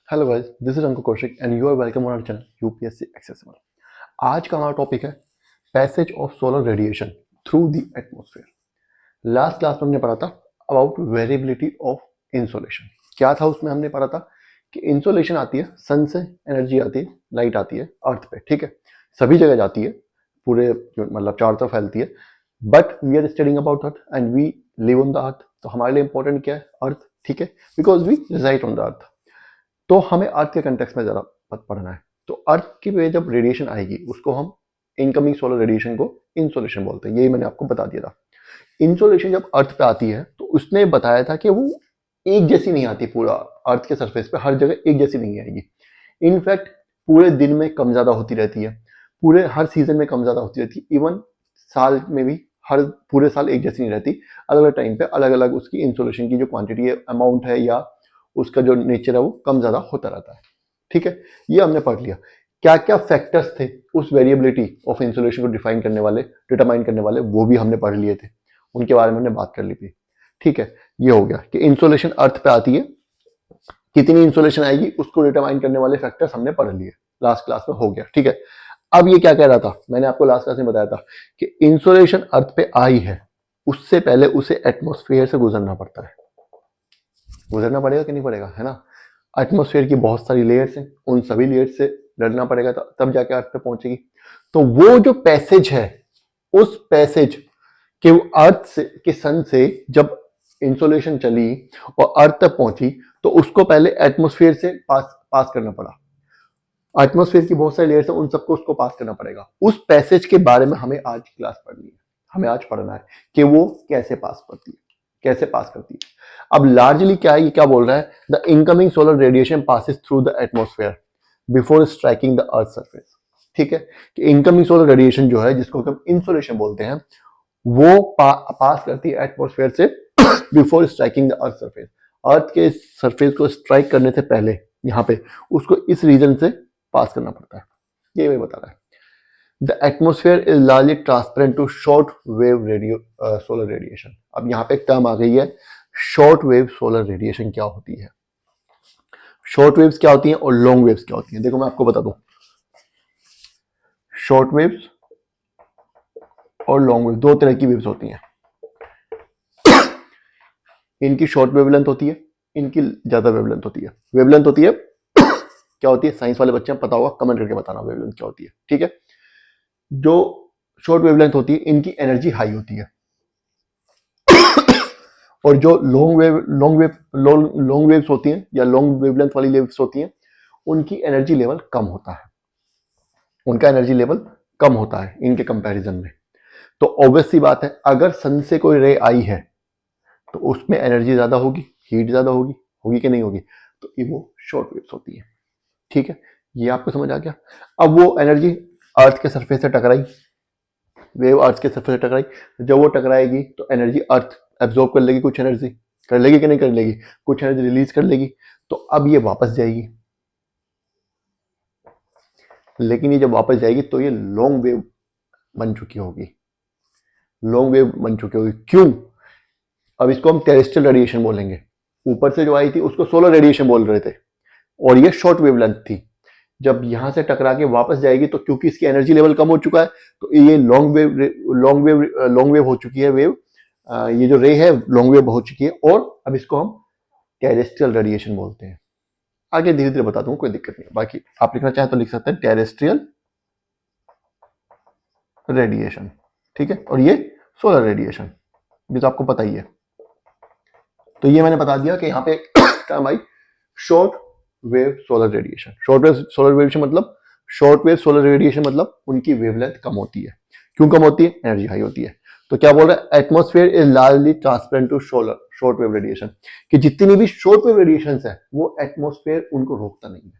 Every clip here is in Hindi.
Hello guys, this is Ankur Kaushik and you are welcome on our channel UPSC accessible. आज का हमारा टॉपिक है passage of solar radiation through the atmosphere. Last class में हमने पढ़ा था अबाउट वेरिएबिलिटी ऑफ इंसोलेशन। क्या था उसमें? हमने पढ़ा था कि इंसोलेशन आती है सन से, एनर्जी आती है, लाइट आती है अर्थ पे, ठीक है, सभी जगह जाती है, पूरे मतलब चारों तरफ फैलती है। But we are studying about earth and we live on the earth, तो हमारे लिए इंपॉर्टेंट क्या है? अर्थ, ठीक है, because we reside on the earth. तो हमें अर्थ के कंटेक्स्ट में जरा पढ़ना है। तो अर्थ की पे जब रेडिएशन आएगी उसको हम इनकमिंग सोलर रेडिएशन को इंसोलेशन बोलते हैं। यही मैंने आपको बता दिया था। इंसोलेशन जब अर्थ पे आती है तो उसने बताया था कि वो एक जैसी नहीं आती, पूरा अर्थ के सरफेस पे हर जगह एक जैसी नहीं आएगी। इनफैक्ट पूरे दिन में कम ज्यादा होती रहती है, पूरे हर सीजन में कम ज्यादा होती रहती है, इवन साल में भी हर पूरे साल एक जैसी नहीं रहती। अलग अलग टाइम पे अलग अलग उसकी इंसोलेशन की जो क्वांटिटी है, अमाउंट है, या उसका जो नेचर है वो कम ज्यादा होता रहता है। ठीक है, ये हमने पढ़ लिया। क्या क्या फैक्टर्स थे उस वेरिएबिलिटी ऑफ इंसुलेशन को डिफाइन करने वाले, डिटरमाइन करने वाले, वो भी हमने पढ़ लिए थे, उनके बारे में हमने बात कर ली थी। ठीक है, ये हो गया कि इंसुलेशन अर्थ पे आती है, कितनी इंसुलेशन आएगी उसको डिटरमाइन करने वाले फैक्टर्स हमने पढ़ लिए, लास्ट क्लास में हो गया। ठीक है, अब ये क्या कह रहा था? मैंने आपको लास्ट क्लास में बताया था कि इंसुलेशन अर्थ पे आई है, उससे पहले उसे एटमोस्फेयर से गुजरना पड़ता है। गुजरना पड़ेगा कि नहीं पड़ेगा, है ना? एटमोस्फेयर की बहुत सारी लेयर्स हैं, उन सभी लेयर्स से लड़ना पड़ेगा, तब जाके अर्थ पे पहुंचेगी। तो वो जो पैसेज है, उस पैसेज के अर्थ से, के सन से जब इंसोलेशन चली और अर्थ तक पहुंची, तो उसको पहले एटमोस्फेयर से पास करना पड़ा। एटमोस्फेयर की बहुत सारी लेयर्स हैं, उन सबको उसको पास करना पड़ेगा। उस पैसेज के बारे में हमें आज क्लास पढ़नी है, हमें आज पढ़ना है कि वो कैसे पास करती है, कैसे पास करती है। अब लार्जली क्या है, ये क्या बोल रहा है? The incoming solar radiation passes through the atmosphere before striking the earth surface. ठीक है, कि इनकमिंग सोलर रेडिएशन जो है, जिसको हम इंसोलेशन बोलते हैं, वो पास करती है एटमोस्फेयर से before striking the earth surface. Earth के सरफेस को स्ट्राइक करने से पहले यहाँ पे उसको इस रीजन से पास करना पड़ता है। ये मैं बता रहा है। The atmosphere is largely transparent to short wave radio solar radiation. अब यहाँ पे एक टर्म आ गई है, शॉर्ट वेव सोलर रेडिएशन। क्या होती है? शॉर्ट वेव्स क्या होती हैं और लॉन्ग वेव्स क्या होती हैं? देखो मैं आपको बता दूं, शॉर्ट वेव्स और लॉन्ग वेव दो तरह की वेव्स होती हैं। इनकी शॉर्ट वेवलेंथ होती है, इनकी ज्यादा वेवलेंथ होती है। वेवलेंथ होती है क्या होती है? साइंस वाले बच्चे पता होगा, कमेंट करके बताना वेवलेंथ क्या होती है। ठीक है, जो शॉर्ट वेवलेंथ होती है इनकी एनर्जी हाई होती है, और जो लॉन्ग वेव्स होती हैं या लॉन्ग वेवलेंथ वाली वेव्स होती हैं, उनकी एनर्जी लेवल कम होता है, उनका एनर्जी लेवल कम होता है इनके कंपैरिजन में। तो ऑब्वियस सी बात है, अगर सन से कोई रे आई है तो उसमें एनर्जी ज्यादा होगी, हीट ज्यादा होगी, होगी कि नहीं होगी? तो ये वो शॉर्ट वेव्स होती है। ठीक है, ये आपको समझ आ गया। अब वो एनर्जी अर्थ के सरफेस से टकराई, वेव अर्थ के सरफेस से टकराई, जब वो टकराएगी तो एनर्जी अर्थ एब्जॉर्ब कर लेगी, कुछ एनर्जी कर लेगी कि नहीं कर लेगी? कुछ एनर्जी रिलीज कर लेगी। तो अब ये वापस जाएगी, लेकिन ये जब वापस जाएगी तो ये लॉन्ग वेव बन चुकी होगी, लॉन्ग वेव बन चुकी होगी। क्यों? अब इसको हम टेरेस्ट्रियल रेडिएशन बोलेंगे। ऊपर से जो आई थी उसको सोलर रेडिएशन बोल रहे थे, और ये शॉर्ट वेवलेंथ थी। जब यहां से टकरा के वापस जाएगी तो क्योंकि इसकी एनर्जी लेवल कम हो चुका है, तो ये लॉन्ग वेव हो चुकी है वेव। ये जो रे है लॉन्ग वेव हो चुकी है, और अब इसको हम टेरेस्ट्रियल रेडिएशन बोलते हैं। आगे धीरे धीरे बता दूंगा, कोई दिक्कत नहीं। बाकी आप लिखना चाहें तो लिख सकते हैं टेरेस्ट्रियल रेडिएशन। ठीक है, और ये सोलर रेडिएशन, ये तो आपको पता ही है। तो ये मैंने बता दिया कि यहाँ पे टर्म आई short wave solar radiation. Short wave solar radiation मतलब, शॉर्ट वेव सोलर रेडिएशन मतलब उनकी वेवलेंथ कम होती है। क्यों कम होती है? एनर्जी हाई होती है। तो क्या बोल रहा है? Atmosphere is largely transparent to solar short wave radiation, कि जितनी भी शॉर्ट वेव रेडिएशन है वो एटमॉस्फेयर उनको रोकता नहीं है,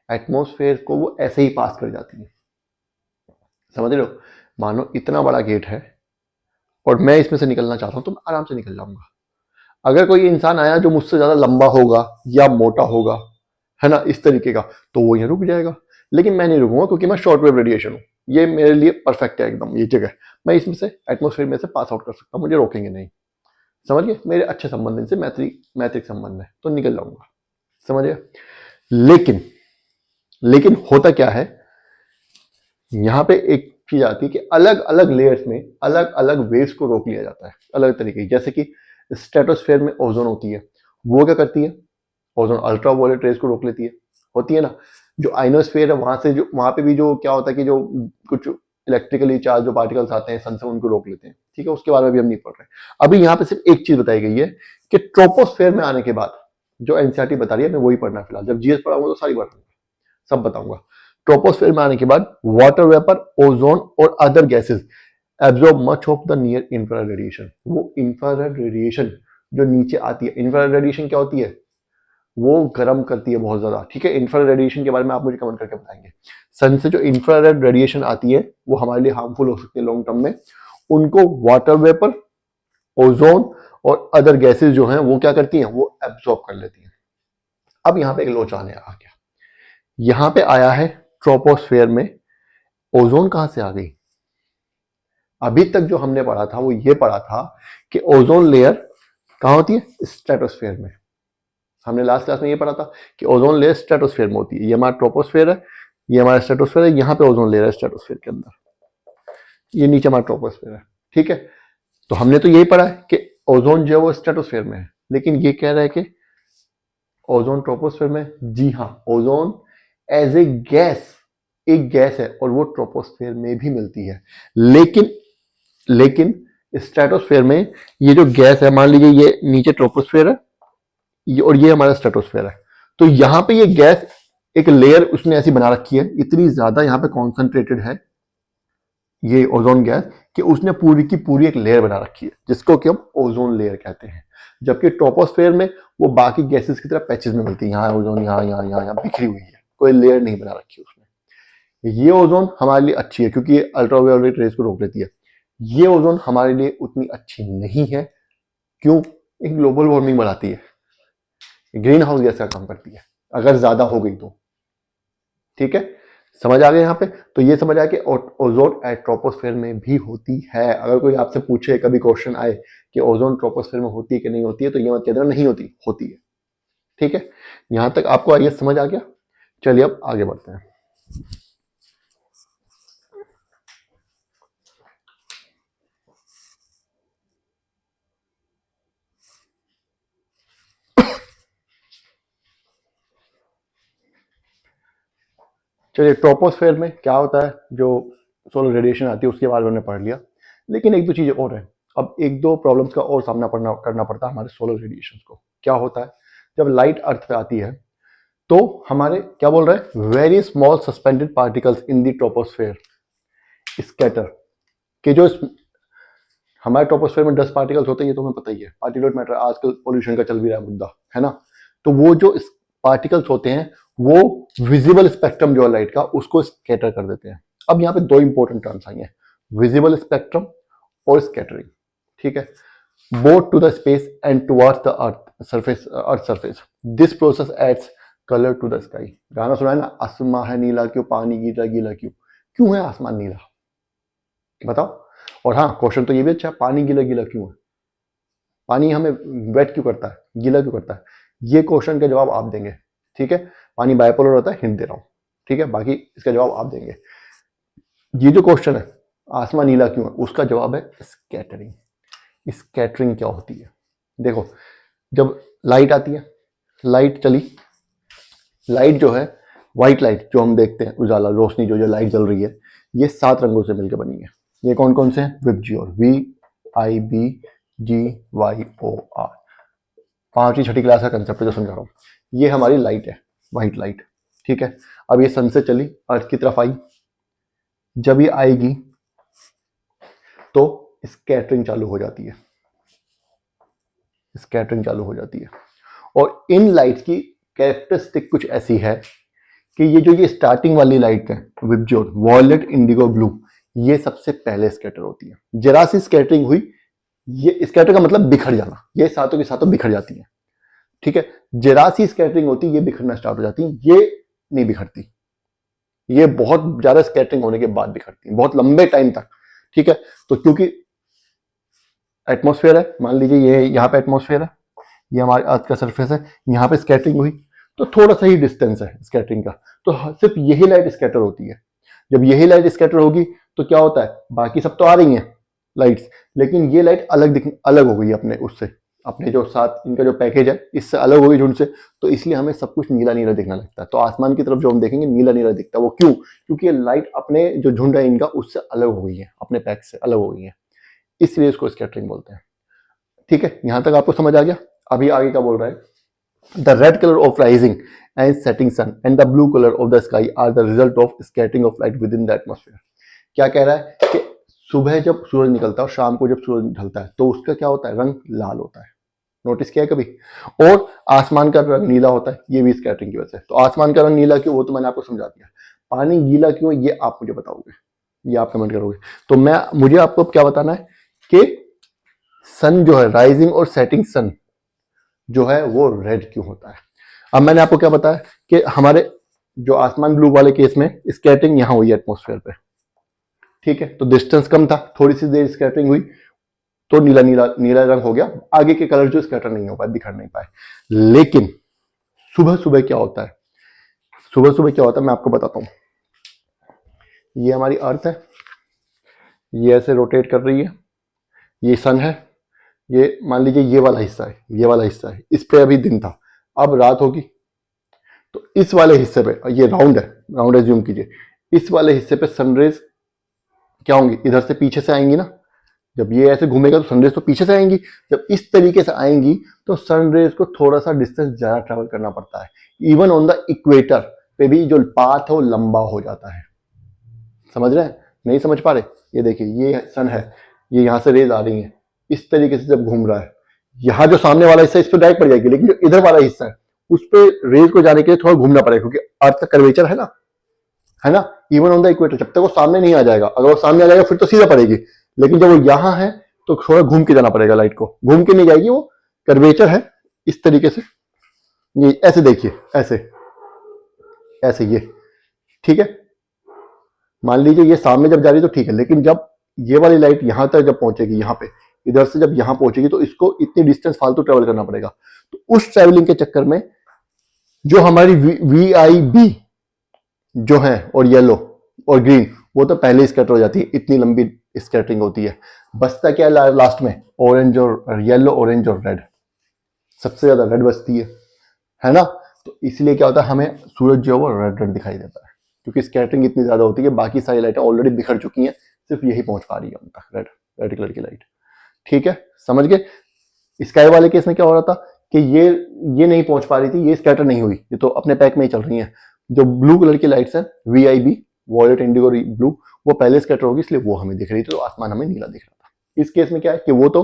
एटमॉस्फेयर को वो ऐसे ही पास कर जाती है। समझ रहे हो? मानो इतना बड़ा गेट है और मैं इसमें से निकलना चाहता हूं तो मैं आराम से निकल जाऊंगा। अगर कोई इंसान आया जो मुझसे ज्यादा लंबा होगा या मोटा होगा, है ना, इस तरीके का, तो वो यहाँ रुक जाएगा। लेकिन मैं नहीं रुकूंगा, क्योंकि मैं शॉर्ट वेव रेडिएशन हूँ, ये मेरे लिए परफेक्ट है एकदम, ये जगह मैं इसमें से एटमोस्फेयर में से पास आउट कर सकता हूँ, मुझे रोकेंगे नहीं। समझ गए? मेरे अच्छे संबंध इनसे मैत्रिक संबंध है, तो निकल जाऊंगा। समझ गए? लेकिन लेकिन होता क्या है, यहां पे एक चीज आती है कि अलग अलग लेयर्स में अलग अलग वेव्स को रोक लिया जाता है अलग तरीके की। जैसे कि स्ट्रेटोस्फेयर में ओजोन होती है, वो क्या करती है, ओजोन अल्ट्रा वायलेट रेज को रोक लेती है, होती है ना। जो आइनोस्फेयर है वहां से, जो वहां पे भी जो क्या होता है कि जो कुछ इलेक्ट्रिकली चार्ज जो पार्टिकल्स आते हैं सन से, उनको रोक लेते हैं, ठीक है, उसके बारे में भी हम नहीं पढ़ रहे। अभी यहाँ पे सिर्फ एक चीज बताई गई है कि ट्रोपोस्फेयर में आने के बाद जो एनसीईआरटी बता रही है, मैं वही पढ़ना है फिलहाल। जब जीएस पढ़ाऊंगा तो सारी बात सब बताऊंगा। ट्रोपोस्फेयर में आने के बाद वाटर वेपर, ओजोन और other gases absorb much of the near infrared radiation. वो इंफ्रारेड रेडिएशन जो नीचे आती है, इंफ्रारेड रेडिएशन क्या होती है, वो गर्म करती है बहुत ज्यादा, ठीक है। इंफ्रारेड रेडिएशन के बारे में आप मुझे कमेंट करके बताएंगे। सन से जो इंफ्रारेड रेडिएशन आती है वो हमारे लिए हार्मफुल हो सकती है लॉन्ग टर्म में। उनको वाटर वेपर, ओजोन और अदर गैसेस जो हैं वो क्या करती हैं, वो एब्जॉर्ब कर लेती हैं। अब यहाँ पे एक लोच आने आ गया, यहां पे आया है ट्रोपोस्फेयर में ओजोन कहां से आ गई। अभी तक जो हमने पढ़ा था वो ये पढ़ा था कि ओजोन लेयर कहां होती है, स्ट्रेटोस्फेयर में। हमने लास्ट क्लास में ये पढ़ा था कि ओजोन लेयर स्ट्रेटोस्फेयर में होती है। ये हमारा ट्रोपोस्फेयर है, ये हमारा स्ट्रेटोस्फेयर है, यहाँ पे ओजोन लेयर है स्ट्रेटोस्फेयर के अंदर, ये नीचे हमारा ट्रोपोस्फेयर है, ठीक है। तो हमने तो यही पढ़ा है कि ओजोन जो है वो स्ट्रेटोस्फेयर में है, लेकिन ये कह रहा है कि ओजोन ट्रोपोस्फेयर में। जी हाँ, ओजोन एज ए गैस एक गैस है और वो ट्रोपोस्फेयर में भी मिलती है। लेकिन स्ट्रेटोस्फेयर में ये जो गैस है, मान लीजिए ये नीचे ट्रोपोस्फेयर है और ये हमारा स्ट्रेटोस्फेयर है, तो यहां पे ये गैस एक लेयर उसने ऐसी बना रखी है, इतनी ज्यादा यहां पे कॉन्सेंट्रेटेड है ये ओजोन गैस कि उसने पूरी की पूरी एक लेयर बना रखी है जिसको कि हम ओजोन लेयर कहते हैं। जबकि ट्रोपोस्फेयर में वो बाकी गैसेस की तरह पैचेस में मिलती है, यहाँ ओजोन यहाँ यहाँ यहाँ यहाँ बिखरी हुई है, कोई लेयर नहीं बना रखी उसने। ये ओजोन हमारे लिए अच्छी है क्योंकि ये अल्ट्रावायोलेट रेज को रोक लेती है। ये ओजोन हमारे लिए उतनी अच्छी नहीं है, क्यों, एक ग्लोबल वार्मिंग बढ़ाती है, ग्रीन हाउस गैस का काम करती है अगर ज्यादा हो गई तो, ठीक है। समझ आ गया यहाँ पे। तो ये समझ आया कि ओजोन ट्रोपोस्फेयर में भी होती है। अगर कोई आपसे पूछे, कभी क्वेश्चन आए कि ओजोन ट्रोपोस्फेयर में होती है कि नहीं होती है, तो ये मत कह देना नहीं होती, होती है, ठीक है। यहां तक आपको ये समझ आ गया। चलिए अब आगे बढ़ते हैं। चलिए, ट्रोपोस्फेयर में क्या होता है, जो सोलर रेडिएशन आती है उसके बारे में हमने पढ़ लिया, लेकिन एक दो चीजें और है। अब एक दो प्रॉब्लम्स का और सामना करना पड़ता है हमारे सोलर रेडिएशन को। क्या होता है, जब लाइट अर्थ पे आती है तो हमारे क्या बोल रहे हैं, very small suspended particles in the troposphere scatter, के जो हमारे ट्रोपोस्फेयर में 10 पार्टिकल्स होते हैं, ये तो हमें पता ही है, पार्टिकुलेट मैटर आजकल पोल्यूशन का चल भी रहा है मुद्दा, है ना। तो वो जो पार्टिकल्स होते हैं वो विजिबल स्पेक्ट्रम जो है लाइट का, उसको स्कैटर कर देते हैं। अब यहाँ पे दो इंपॉर्टेंट टर्म्स आई हैं, विजिबल स्पेक्ट्रम और स्कैटरिंग, ठीक है। Both to the space and towards the earth surface this process adds colour to the sky. गाना सुना है ना, आसमां है नीला क्यों, पानी गीला गीला क्यों, क्यों है आसमान नीला, बताओ। और हाँ, क्वेश्चन तो ये भी अच्छा है, पानी गीला गीला क्यों है, पानी हमें वेट क्यों करता है, गीला क्यों करता है, ये क्वेश्चन का जवाब आप देंगे, ठीक है। पानी बाइपोलर होता है, हिंट दे रहा हूं, ठीक है, बाकी इसका जवाब आप देंगे। ये जो क्वेश्चन है आसमान नीला क्यों है, उसका जवाब है स्कैटरिंग। स्कैटरिंग क्या होती है, देखो, जब लाइट आती है, लाइट चली, लाइट जो है, व्हाइट लाइट जो हम देखते हैं, उजाला रोशनी जो जो लाइट जल रही है, ये 7 रंगों से मिलकर बनी है। ये कौन कौन से हैं, विबजियोर, VIBGYOR, 5वीं 6ठी क्लास का कंसेप्ट जो समझा रहा हूँ। ये हमारी लाइट है, व्हाइट लाइट, ठीक है। अब ये सन से चली, अर्थ की तरफ आई, जब ये आएगी तो स्कैटरिंग चालू हो जाती है, स्कैटरिंग चालू हो जाती है। और इन लाइट्स की कैरेक्टरिस्टिक कुछ ऐसी है कि ये स्टार्टिंग वाली लाइट है, विबज्योर, वॉयलेट, इंडिगो, ब्लू, ये सबसे पहले स्कैटर होती है। जरा सी स्कैटरिंग हुई, ये स्कैटर का मतलब बिखर जाना, ये सातों की सातों बिखर जाती है, ठीक है। जरा सी स्कैटरिंग होती है, ये बिखरना स्टार्ट हो जाती है, ये नहीं बिखरती, ये बहुत ज्यादा स्कैटरिंग होने के बाद बिखरती है, बहुत लंबे टाइम तक, ठीक है। तो क्योंकि एटमॉस्फेयर है, मान लीजिए ये यहाँ पे एटमॉस्फेयर है, ये हमारे अर्थ का सरफेस है, यहाँ पे स्कैटरिंग हुई तो थोड़ा सा ही डिस्टेंस है स्कैटरिंग का, तो सिर्फ यही लाइट स्कैटर होती है। जब यही लाइट स्कैटर होगी तो क्या होता है, बाकी सब तो आ रही हैं लाइट्स, लेकिन ये लाइट अलग हो गई अपने उससे, अपने जो साथ इनका जो पैकेज है इससे अलग हो गई झुंड से, तो इसलिए हमें सब कुछ नीला नीला दिखने लगता है। तो आसमान की तरफ जो हम देखेंगे नीला नीला दिखता है, वो क्यों? क्योंकि ये लाइट अपने जो झुंड है इनका उससे अलग हो गई है, अपने पैक से अलग हो गई है, इसलिए इसको स्कैटरिंग बोलते हैं। ठीक है, यहां तक आपको समझ आ गया। अभी आगे क्या बोल रहा है, the red colour of rising and setting sun and the blue colour of the sky are the result of scattering of light within the atmosphere. क्या कह रहा है कि सुबह जब सूरज निकलता है और शाम को जब सूरज ढलता है तो उसका क्या होता है, रंग लाल होता है। नोटिस किया है कभी? और आसमान का रंग नीला होता है, ये भी स्कैटरिंग की वजह से। तो आसमान का रंग नीला क्यों, वो तो मैंने आपको समझा दिया। पानी गीला क्यों, ये आप मुझे बताओगे, ये आप कमेंट करोगे। तो मुझे आपको क्या बताना है कि सन जो है, राइजिंग और सेटिंग सन जो है वो रेड क्यों होता है। अब मैंने आपको क्या बताया कि हमारे जो आसमान ब्लू वाले केस में स्कैटरिंग यहां हुई एटमोस्फेयर पे, ठीक है, तो डिस्टेंस कम था, थोड़ी सी देर स्कैटरिंग हुई तो नीला नीला नीला रंग हो गया, आगे के कलर जो स्कैटर नहीं हो पाए, दिखा नहीं पाए। लेकिन सुबह सुबह क्या होता है, सुबह सुबह क्या होता है मैं आपको बताता हूं। ये हमारी अर्थ है, ये ऐसे रोटेट कर रही है, ये सन है, ये मान लीजिए ये वाला हिस्सा है, ये वाला हिस्सा है, इस पे अभी दिन था, अब रात होगी, तो इस वाले हिस्से पे, ये राउंड है, राउंड एज्यूम कीजिए, इस वाले हिस्से पे सनरेज क्या होंगी, इधर से पीछे से आएंगी ना। जब ये ऐसे घूमेगा तो सनरेज तो पीछे से आएंगी, जब इस तरीके से आएंगी तो सनरेज को थोड़ा सा डिस्टेंस ज्यादा ट्रेवल करना पड़ता है। इवन ऑन द इक्वेटर पे भी जो पाथ है वो लंबा हो जाता है। समझ रहे हैं? नहीं समझ पा रहे? ये देखिए, ये सन है, ये यहाँ से रेज आ रही है, इस तरीके से जब घूम रहा है, यहाँ जो सामने वाला हिस्सा इस पर डायरेक्ट पड़ जाएगी, लेकिन जो इधर वाला हिस्सा है उस पर रेज को जाने के लिए थोड़ा घूमना पड़ेगा, क्योंकि अर्थ का कर्वेचर है ना, इवन ऑन द इक्वेटर। जब तक वो सामने नहीं आ जाएगा, अगर वो सामने आ जाएगा फिर तो सीधा पड़ेगी, लेकिन जब वो यहाँ है तो थोड़ा घूम के जाना पड़ेगा, लाइट को घूम के नहीं जाएगी, वो कर्वेचर है इस तरीके से। ये ऐसे देखिए, ऐसे ऐसे ये, ठीक है, मान लीजिए ये सामने जब जा रही है तो ठीक है, लेकिन जब ये वाली लाइट यहां तक जब पहुंचेगी, यहाँ पे इधर से जब यहां पहुंचेगी तो इसको इतनी डिस्टेंस फालतू ट्रेवल करना पड़ेगा। तो उस ट्रेवलिंग के चक्कर में जो हमारी VIB जो है और येलो और ग्रीन, वो तो पहले ही स्कैटर हो जाती है, इतनी लंबी स्कैटरिंग होती है। बचता क्या है लास्ट में, ऑरेंज और येलो, ऑरेंज और रेड, सबसे ज्यादा रेड बचती है ना। तो इसलिए क्या होता है, हमें सूरज जो है वो रेड रेड दिखाई देता है, क्योंकि स्कैटरिंग इतनी ज्यादा होती है, बाकी सारी लाइटें ऑलरेडी बिखर चुकी हैं, सिर्फ यही पहुंच पा रही है उन तक, रेड रेड कलर की लाइट। ठीक है, समझ गए? स्काई वाले केस में क्या हो रहा था कि ये नहीं पहुंच पा रही थी, ये स्कैटर नहीं हुई, ये तो अपने पैक में ही चल रही है। जो ब्लू कलर की लाइट्स है, VIB, वॉयलेट, इंडिगो, ब्लू, वो पहले स्कैटर होगी, इसलिए वो हमें दिख रही थी, तो आसमान हमें नीला दिख रहा था। इस केस में क्या है कि वो तो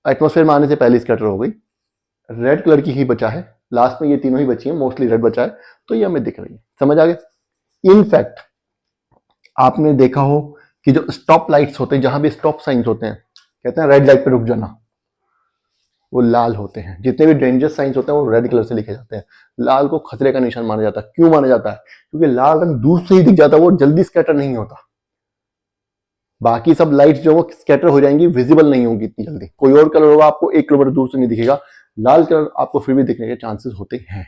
एटमोस्फेयर में आने से पहले स्कैटर हो गई, रेड कलर की ही बचा है, लास्ट में ये तीनों ही बची है, मोस्टली रेड बचा है, तो ये हमें दिख रही है। समझ आ गया? इनफैक्ट आपने देखा हो कि जो स्टॉप लाइट्स होते हैं, जहां भी स्टॉप साइंस होते हैं, कहते हैं रेड लाइट पे रुक जाना, वो लाल होते हैं। जितने भी डेंजरस साइंस होते हैं वो रेड कलर से लिखे जाते हैं। लाल को खतरे का निशान माना जाता है। क्यों माना जाता है? क्योंकि लाल रंग दूर से ही दिख जाता है, वो जल्दी स्कैटर नहीं होता। बाकी सब लाइट्स जो वो स्कैटर हो जाएंगी, विजिबल नहीं होंगी इतनी जल्दी। कोई और कलर होगा आपको 1 किलोमीटर दूर से नहीं दिखेगा, लाल कलर आपको फिर भी दिखने के चांसेस होते हैं।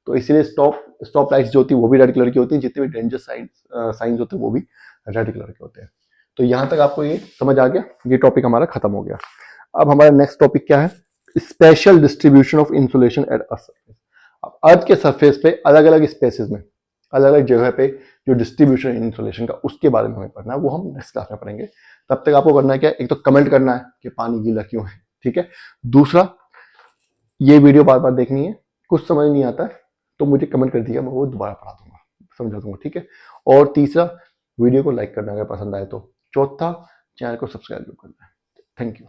तो इसीलिए स्टॉप लाइट्स जो होती है वो भी रेड कलर की होती है, जितने भी डेंजरस साइंस होते हैं वो भी रेड कलर के होते हैं। तो यहां तक आपको ये समझ आ गया, ये टॉपिक हमारा खत्म हो गया। अब हमारा नेक्स्ट टॉपिक क्या है? Spatial distribution of insolation at earth surface. अब अर्थ के सरफेस पे अलग अलग स्पेसेस में, अलग अलग जगह पे जो डिस्ट्रीब्यूशन इंसुलेशन का, उसके बारे में हमें पढ़ना है, वो हम नेक्स्ट क्लास में पढ़ेंगे। तब तक आपको करना है क्या, एक तो कमेंट करना है कि पानी गीला क्यों है, ठीक है। दूसरा, ये वीडियो बार बार देखनी है, कुछ समझ नहीं आता है तो मुझे कमेंट कर दिया, मैं वो दोबारा पढ़ा दूंगा, समझा दूंगा, ठीक है। और तीसरा, वीडियो को लाइक करना अगर पसंद आए तो। चौथा, चैनल को सब्सक्राइब करना है। Thank you.